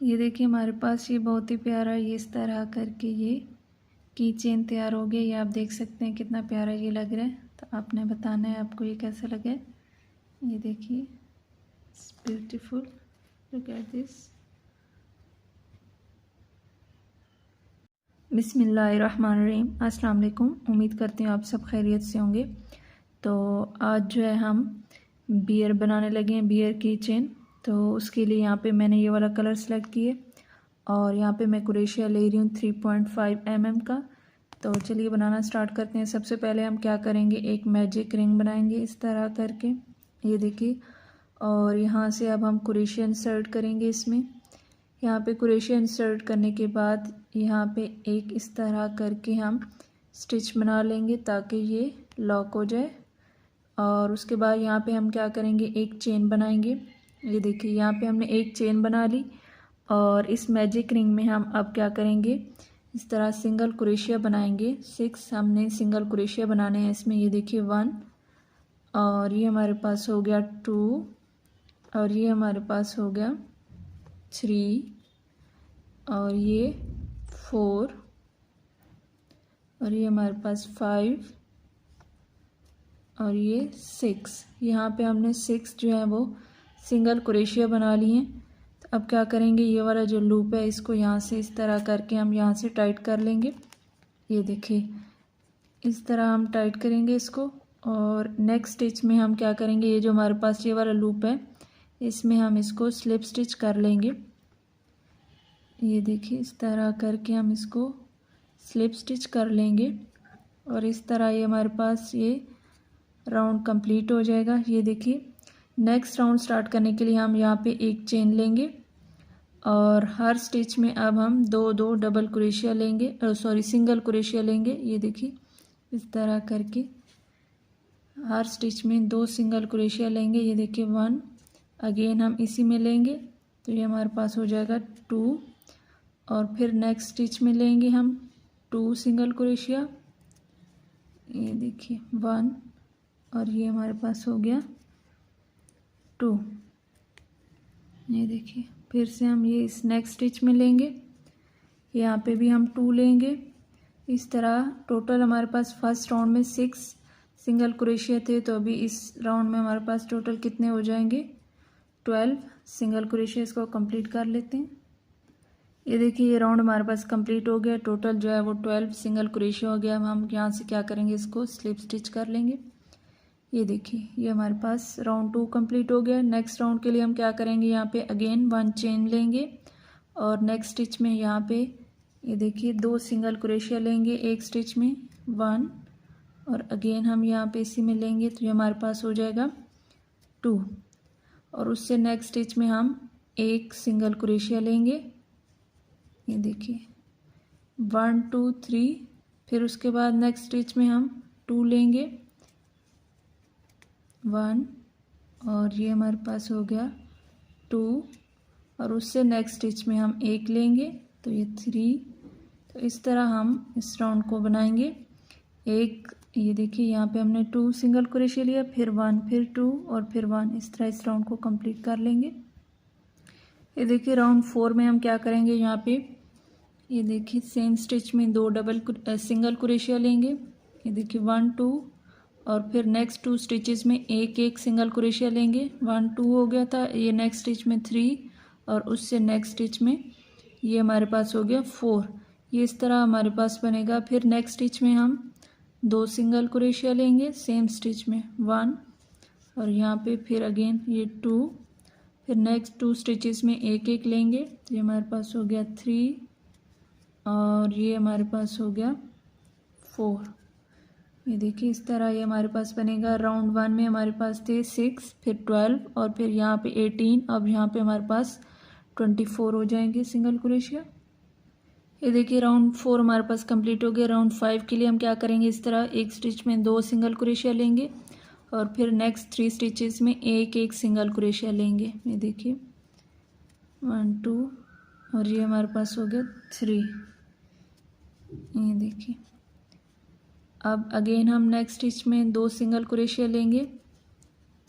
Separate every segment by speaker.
Speaker 1: ये देखिए हमारे पास ये बहुत ही प्यारा ये इस तरह करके ये की चेन तैयार हो गया। ये आप देख सकते हैं कितना प्यारा ये लग रहा है। तो आपने बताना है आपको ये कैसा लगे। ये देखिए it's beautiful, look at this. बिस्मिल्लाहिर्रहमानिर्रहीम। अस्सलाम वालेकुम। उम्मीद करती हूँ आप सब खैरियत से होंगे। तो आज जो है हम बियर बनाने लगे हैं, बियर की चेन। तो उसके लिए यहाँ पे मैंने ये वाला कलर सेलेक्ट किए और यहाँ पे मैं कुरेशिया ले रही हूँ 3.5 mm का। तो चलिए बनाना स्टार्ट करते हैं। सबसे पहले हम क्या करेंगे, एक मैजिक रिंग बनाएंगे इस तरह करके, ये देखिए। और यहाँ से अब हम कुरेशिया इंसर्ट करेंगे इसमें। यहाँ पे कुरेशिया इंसर्ट करने के बाद यहाँ पे एक इस तरह करके हम स्टिच बना लेंगे ताकि ये लॉक हो जाए। और उसके बाद यहाँ पे हम क्या करेंगे, एक चेन बनाएंगे। ये देखिए यहाँ पे हमने एक चेन बना ली और इस मैजिक रिंग में हम अब क्या करेंगे, इस तरह सिंगल कुरेशिया बनाएंगे। 6 हमने सिंगल कुरेशिया बनाने हैं इसमें। ये देखिए 1 और ये हमारे पास हो गया 2 और ये हमारे पास हो गया 3 और ये 4 और ये हमारे पास 5 और ये 6। यहाँ पे हमने 6 जो है वो सिंगल कुरेशिया बना लिए हैं। तो अब क्या करेंगे, ये वाला जो लूप है इसको यहाँ से इस तरह करके हम यहाँ से टाइट कर लेंगे। ये देखिए इस तरह हम टाइट करेंगे इसको। और नेक्स्ट स्टिच में हम क्या करेंगे, ये जो हमारे पास ये वाला लूप है इसमें हम इसको स्लिप स्टिच कर लेंगे। ये देखिए इस तरह करके हम इसको स्लिप स्टिच कर लेंगे और इस तरह ये हमारे पास ये राउंड कंप्लीट हो जाएगा। ये देखिए नेक्स्ट राउंड स्टार्ट करने के लिए हम यहाँ पे एक चेन लेंगे और हर स्टिच में अब हम दो डबल कुरेशिया लेंगे, सिंगल कुरेशिया लेंगे। ये देखिए इस तरह करके हर स्टिच में 2 सिंगल कुरेशिया लेंगे। ये देखिए 1 अगेन हम इसी में लेंगे तो ये हमारे पास हो जाएगा 2 और फिर नेक्स्ट स्टिच में लेंगे हम 2 सिंगल कुरेशिया। ये देखिए 1 और ये हमारे पास हो गया 2। ये देखिए फिर से हम ये इस नेक्स्ट स्टिच में लेंगे, यहाँ पे भी हम 2 लेंगे। इस तरह टोटल हमारे पास फर्स्ट राउंड में 6 सिंगल कुरेशिया थे। तो अभी इस राउंड में हमारे पास टोटल कितने हो जाएंगे, 12 सिंगल कुरेशिया। इसको कंप्लीट कर लेते हैं। ये देखिए ये राउंड हमारे पास कंप्लीट हो गया। टोटल जो है वो 12 सिंगल कुरेशिया हो गया। हम यहाँ से क्या करेंगे, इसको स्लिप स्टिच कर लेंगे। ये देखिए ये हमारे पास राउंड 2 कंप्लीट हो गया। नेक्स्ट राउंड के लिए हम क्या करेंगे, यहाँ पे अगेन 1 चेन लेंगे और नेक्स्ट स्टिच में यहाँ पे ये देखिए 2 सिंगल कुरेशिया लेंगे एक स्टिच में 1 और अगेन हम यहाँ पे इसी में लेंगे तो ये हमारे पास हो जाएगा 2 और उससे नेक्स्ट स्टिच में हम एक सिंगल कुरेशिया लेंगे। ये देखिए 1 2 3 फिर उसके बाद नेक्स्ट स्टिच में हम 2 लेंगे 1 और ये हमारे पास हो गया 2 और उससे नेक्स्ट स्टिच में हम एक लेंगे तो ये 3। तो इस तरह हम इस राउंड को बनाएंगे। एक ये देखिए यहाँ पे हमने 2 सिंगल कुरेशिया लिया, फिर 1 फिर 2 और फिर 1। इस तरह इस राउंड को कंप्लीट कर लेंगे। ये देखिए राउंड 4 में हम क्या करेंगे, यहाँ पे ये देखिए सेम स्टिच में 2 सिंगल कुरेशिया लेंगे। ये देखिए 1 2 और फिर नेक्स्ट 2 स्टिचेस में एक सिंगल कुरेशिया लेंगे। 1 2 हो गया था। ये नेक्स्ट स्टिच में 3 और उससे नेक्स्ट स्टिच में ये हमारे पास हो गया 4। ये इस तरह हमारे पास बनेगा। फिर नेक्स्ट स्टिच में हम 2 सिंगल कुरेशिया लेंगे सेम स्टिच में 1 और यहाँ पे फिर अगेन ये 2। फिर नेक्स्ट 2 स्टिचेस में एक लेंगे तो ये हमारे पास हो गया 3 और ये हमारे पास हो गया 4। ये देखिए इस तरह ये हमारे पास बनेगा। राउंड 1 में हमारे पास थे 6 फिर 12 और फिर यहाँ पे 18। अब यहाँ पे हमारे पास 24 हो जाएंगे सिंगल कुरेशिया। ये देखिए राउंड 4 हमारे पास कंप्लीट हो गया। राउंड 5 के लिए हम क्या करेंगे, इस तरह एक स्टिच में 2 सिंगल कुरेशिया लेंगे और फिर नेक्स्ट 3 स्टिचेस में एक सिंगल कुरेशिया लेंगे। ये देखिए 1 2 और ये हमारे पास हो गया 3। ये देखिए अब अगेन हम नेक्स्ट स्टिच में 2 सिंगल कुरेशिया लेंगे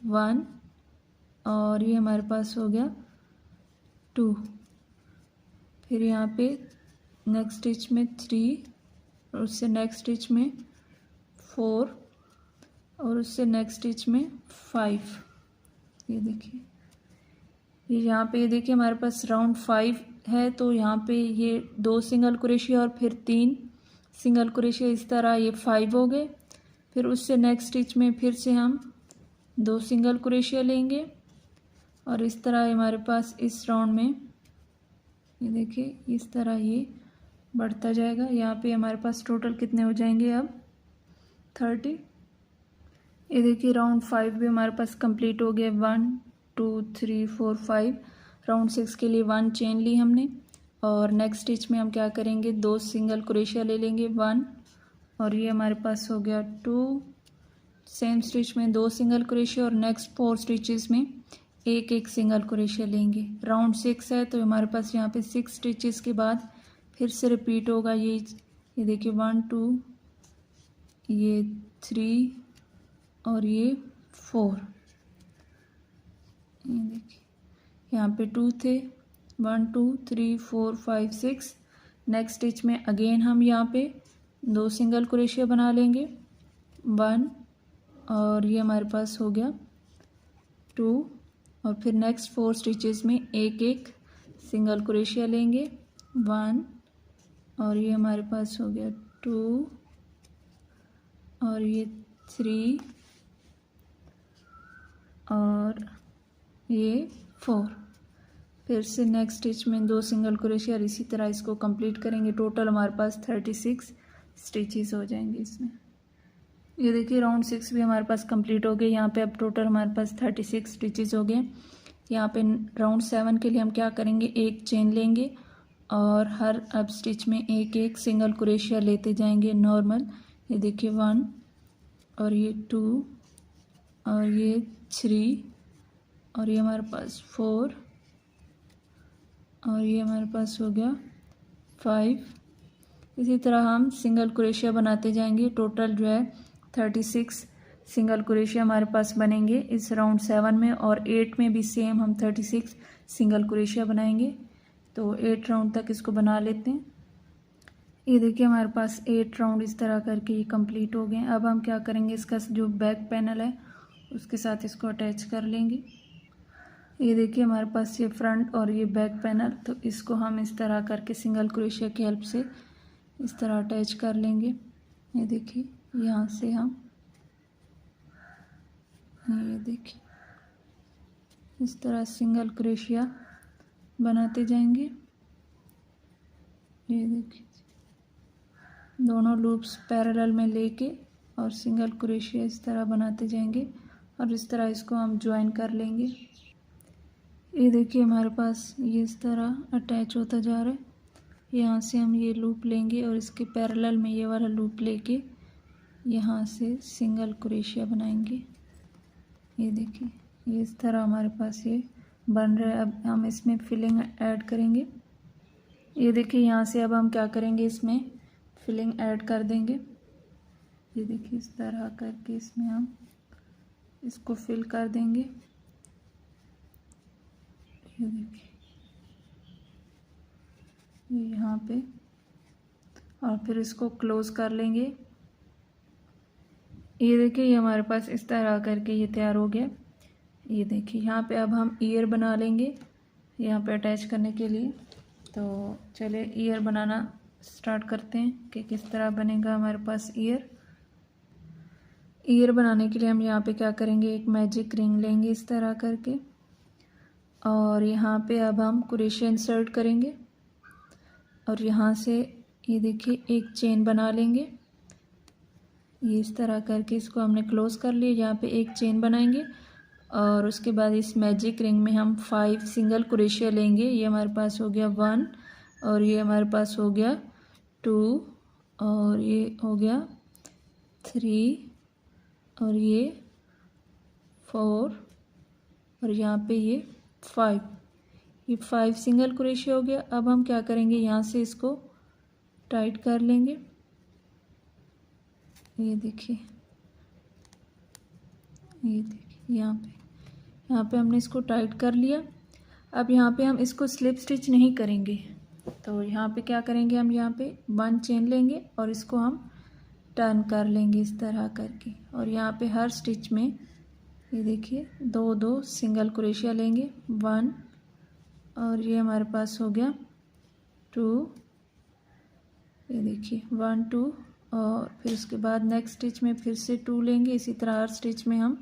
Speaker 1: 1 और ये हमारे पास हो गया 2 फिर यहाँ पे नेक्स्ट स्टिच में 3 और उससे नेक्स्ट स्टिच में 4 और उससे नेक्स्ट स्टिच में 5। ये देखिए, ये यहाँ पे ये देखिए हमारे पास राउंड 5 है, तो यहाँ पे ये 2 सिंगल क्रोशिया और फिर 3 सिंगल क्रोशिया, इस तरह ये 5 हो गए। फिर उससे नेक्स्ट स्टिच में फिर से हम 2 सिंगल क्रोशिया लेंगे और इस तरह हमारे पास इस राउंड में ये देखिए इस तरह ये बढ़ता जाएगा। यहाँ पे हमारे पास टोटल कितने हो जाएंगे अब 30। ये देखिए राउंड 5 भी हमारे पास कंप्लीट हो गया। 1 2 3 4 5। राउंड 6 के लिए 1 चेन ली हमने और नेक्स्ट स्टिच में हम क्या करेंगे 2 सिंगल क्रोशिया ले लेंगे 1 और ये हमारे पास हो गया 2। सेम स्टिच में 2 सिंगल क्रोशिया और नेक्स्ट 4 स्टिचेस में एक एक सिंगल क्रोशिया लेंगे। राउंड 6 है तो हमारे पास यहाँ पे 6 स्टिचेस के बाद फिर से रिपीट होगा ये देखिए 1 2 ये 3 और ये 4। ये देखिए यहाँ पे 2 थे 1 2 3 4 5 6। नेक्स्ट स्टिच में अगेन हम यहाँ पे 2 सिंगल क्रोशिया बना लेंगे 1 और ये हमारे पास हो गया 2 और फिर नेक्स्ट 4 स्टिचेस में एक एक सिंगल क्रोशिया लेंगे 1 और ये हमारे पास हो गया 2 और ये 3 और ये 4। फिर से नेक्स्ट स्टिच में 2 सिंगल क्रोशिया और इसी तरह इसको कंप्लीट करेंगे। टोटल हमारे पास 36 स्टिचेस हो जाएंगे इसमें। ये देखिए राउंड 6 भी हमारे पास कंप्लीट हो गए। यहाँ पे अब टोटल हमारे पास 36 स्टिचेस हो गए। यहाँ पे राउंड 7 के लिए हम क्या करेंगे एक चेन लेंगे और हर अब स्टिच में एक एक सिंगल क्रोशिया लेते जाएंगे नॉर्मल। ये देखिए 1 और ये 2 और ये 3 और ये हमारे पास 4 और ये हमारे पास हो गया 5। इसी तरह हम सिंगल क्रोशिया बनाते जाएंगे। टोटल जो है 36 सिंगल क्रोशिया हमारे पास बनेंगे इस राउंड 7 में और 8 में भी सेम हम 36 सिंगल क्रोशिया बनाएंगे। तो 8 राउंड तक इसको बना लेते हैं। ये देखिए हमारे पास 8 राउंड इस तरह करके ये कंप्लीट हो गए। अब हम क्या करेंगे इसका जो बैक पैनल है उसके साथ इसको अटैच कर लेंगे। ये देखिए हमारे पास ये फ्रंट और ये बैक पैनल, तो इसको हम इस तरह करके सिंगल क्रोशिया की हेल्प से इस तरह अटैच कर लेंगे। ये देखिए यहाँ से हम ये देखिए इस तरह सिंगल क्रोशिया बनाते जाएंगे। ये देखिए दोनों लूप्स पैरेलल में लेके और सिंगल क्रोशिया इस तरह बनाते जाएंगे और इस तरह इसको हम ज्वाइन कर लेंगे। ये देखिए हमारे पास ये इस तरह अटैच होता जा रहा है। यहाँ से हम ये लूप लेंगे और इसके पैरेलल में ये वाला लूप लेके यहाँ से सिंगल क्रोशिया बनाएंगे। ये देखिए ये इस तरह हमारे पास ये बन रहा है। अब हम इसमें फिलिंग ऐड करेंगे। ये देखिए यहाँ से अब हम क्या करेंगे इसमें फिलिंग ऐड कर देंगे। ये देखिए इस तरह करके इसमें हम इसको फिल कर देंगे। ये देखिए ये यहाँ पे और फिर इसको क्लोज कर लेंगे। ये देखिए ये हमारे पास इस तरह करके ये तैयार हो गया। ये देखिए यहाँ पे अब हम ईयर बना लेंगे यहाँ पे अटैच करने के लिए। तो चलिए ईयर बनाना स्टार्ट करते हैं कि किस तरह बनेगा हमारे पास ईयर। ईयर बनाने के लिए हम यहाँ पे क्या करेंगे एक मैजिक रिंग लेंगे इस तरह करके और यहाँ पे अब हम क्रोशिया इंसर्ट करेंगे और यहाँ से ये देखिए एक चेन बना लेंगे। ये इस तरह करके इसको हमने क्लोज कर लिया। यहाँ पे एक चेन बनाएंगे और उसके बाद इस मैजिक रिंग में हम 5 सिंगल क्रोशिया लेंगे। ये हमारे पास हो गया 1 और ये हमारे पास हो गया 2 और ये हो गया 3 और ये 4 और यहाँ पे ये 5। ये 5 सिंगल क्रोशिया हो गया। अब हम क्या करेंगे यहाँ से इसको टाइट कर लेंगे। ये देखिए यहाँ पे हमने इसको टाइट कर लिया। अब यहाँ पे हम इसको स्लिप स्टिच नहीं करेंगे, तो यहाँ पे क्या करेंगे, हम यहाँ पे 1 चेन लेंगे और इसको हम टर्न कर लेंगे इस तरह करके। और यहाँ पे हर स्टिच में ये देखिए 2 सिंगल क्रोशिया लेंगे, 1 और ये हमारे पास हो गया 2, ये देखिए 1 2 और फिर उसके बाद नेक्स्ट स्टिच में फिर से 2 लेंगे। इसी तरह हर स्टिच में हम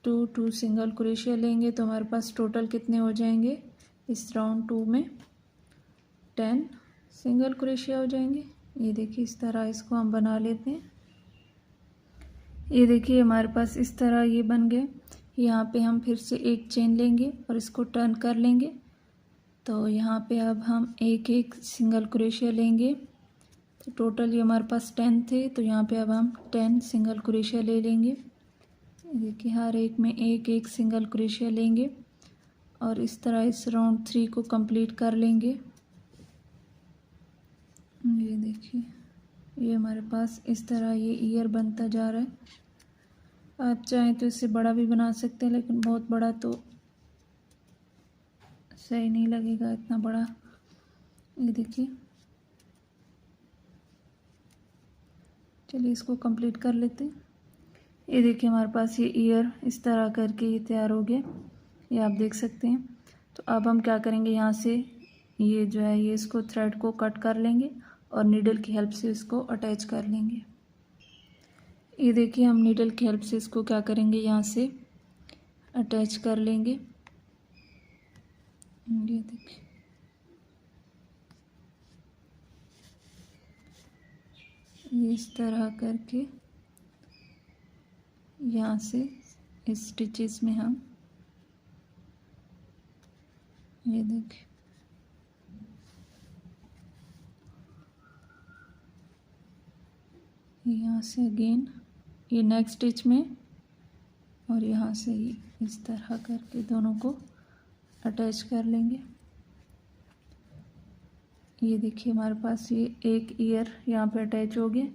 Speaker 1: 2 सिंगल क्रोशिया लेंगे। तो हमारे पास टोटल कितने हो जाएंगे इस राउंड 2 में, 10 सिंगल क्रोशिया हो जाएंगे। ये देखिए इस तरह इसको हम बना लेते हैं। ये देखिए हमारे पास इस तरह ये बन गए। यहाँ पे हम फिर से एक चेन लेंगे और इसको टर्न कर लेंगे। तो यहाँ पे अब हम एक सिंगल क्रोशिया लेंगे। तो टोटल ये हमारे पास 10 थे, तो यहाँ पे अब हम 10 सिंगल क्रोशिया ले लेंगे। देखिए हर एक में एक सिंगल क्रोशिया लेंगे और इस तरह इस राउंड 3 को कंप्लीट कर लेंगे। ये देखिए ये हमारे पास इस तरह ये ईयर बनता जा रहा है। आप चाहें तो इससे बड़ा भी बना सकते हैं, लेकिन बहुत बड़ा तो सही नहीं लगेगा, इतना बड़ा। ये देखिए, चलिए इसको कंप्लीट कर लेते हैं। ये देखिए हमारे पास ये ईयर इस तरह करके ये तैयार हो गया, ये आप देख सकते हैं। तो अब हम क्या करेंगे, यहाँ से ये जो है ये इसको थ्रेड को कट कर लेंगे और नीडल की हेल्प से इसको अटैच कर लेंगे। ये देखिए हम नीडल की हेल्प से इसको क्या करेंगे, यहाँ से अटैच कर लेंगे। ये देखिए इस तरह करके यहाँ से इस स्टिचेस में हम ये देखिए यहाँ से अगेन ये नेक्स्ट स्टिच में और यहाँ से ही इस तरह करके दोनों को अटैच कर लेंगे। ये देखिए हमारे पास ये एक ईयर यहाँ पे अटैच हो गया,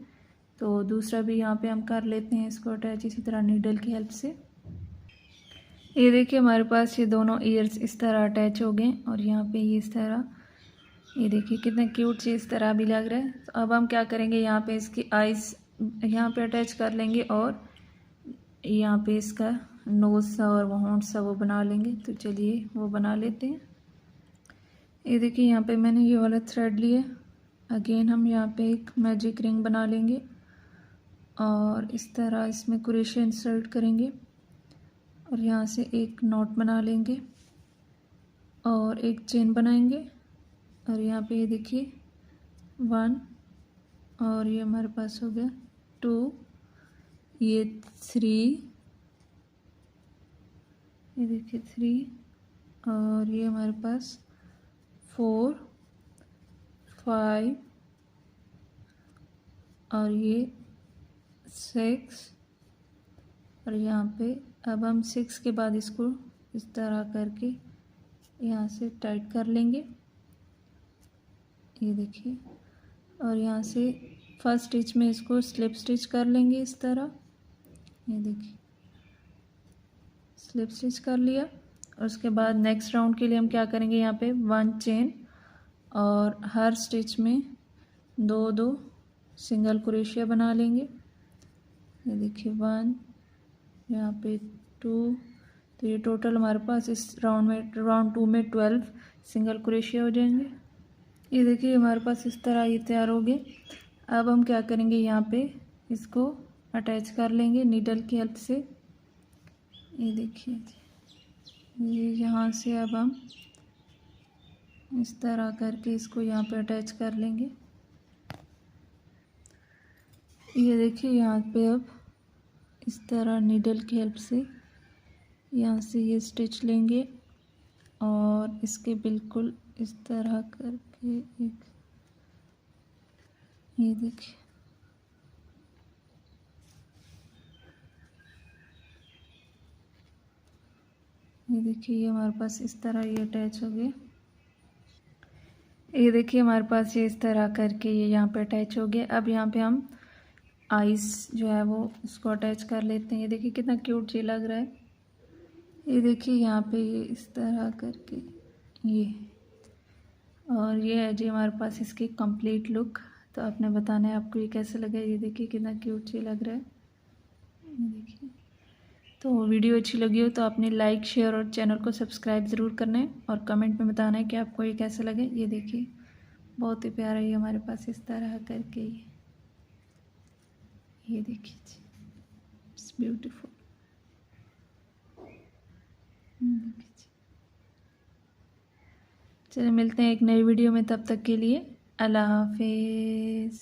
Speaker 1: तो दूसरा भी यहाँ पे हम कर लेते हैं इसको अटैच इसी तरह नीडल की हेल्प से। ये देखिए हमारे पास ये दोनों ईयर्स इस तरह अटैच हो गए और यहाँ पे ये इस तरह, ये देखिए कितने क्यूट से इस तरह भी लग रहा है। तो अब हम क्या करेंगे, यहाँ पे इसकी आइज़ यहाँ पे अटैच कर लेंगे और यहाँ पे इसका नोज़ सा और वो होंठ सा वो बना लेंगे। तो चलिए वो बना लेते हैं। ये देखिए यहाँ पे मैंने ये वाला थ्रेड लिया, अगेन हम यहाँ पे एक मैजिक रिंग बना लेंगे और इस तरह इसमें क्रोशिया इंसर्ट करेंगे और यहाँ से एक नॉट बना लेंगे और एक चेन बनाएंगे। और यहाँ पे ये देखिए 1 और ये हमारे पास हो गया 2, ये 3, ये देखिए 3 और ये हमारे पास 4 5 और ये 6 और यहाँ पे अब हम 6 के बाद इसको इस तरह करके यहाँ से टाइट कर लेंगे। ये देखिए और यहाँ से फर्स्ट स्टिच में इसको स्लिप स्टिच कर लेंगे इस तरह। ये देखिए स्लिप स्टिच कर लिया और उसके बाद नेक्स्ट राउंड के लिए हम क्या करेंगे, यहाँ पे 1 चेन और हर स्टिच में 2 सिंगल क्रोशिया बना लेंगे। ये देखिए 1, यहाँ पे 2, तो ये टोटल हमारे पास इस राउंड 2 में 12 सिंगल क्रोशिया हो जाएंगे। ये देखिए हमारे पास इस तरह ये तैयार हो गए। अब हम क्या करेंगे, यहाँ पे इसको अटैच कर लेंगे नीडल की हेल्प से। ये देखिए ये यहाँ से अब हम इस तरह करके इसको यहाँ पे अटैच कर लेंगे। ये देखिए यहाँ पे अब इस तरह नीडल की हेल्प से यहाँ से ये स्टिच लेंगे और इसके बिल्कुल इस तरह करके एक, ये देखिए ये हमारे पास इस तरह ये अटैच हो गया। ये देखिए हमारे पास ये इस तरह करके ये यहाँ पे अटैच हो गया। अब यहाँ पे हम आइस जो है वो उसको अटैच कर लेते हैं। ये देखिए कितना क्यूट ये लग रहा है। ये देखिए यहाँ पे ये इस तरह करके ये, और ये है जी हमारे पास इसकी कंप्लीट लुक। तो आपने बताना है आपको ये कैसा लगा। ये देखिए कितना क्यूट सी लग रहा है, ये देखिए। तो वीडियो अच्छी लगी हो तो आपने लाइक शेयर और चैनल को सब्सक्राइब ज़रूर करना है और कमेंट में बताना है कि आपको ये कैसा लगे। ये देखिए बहुत ही प्यारा है हमारे पास इस तरह करके ये देखिए जी, इट्स ब्यूटीफुल। चलिए मिलते हैं एक नई वीडियो में, तब तक के लिए अल्लाह हाफिज़।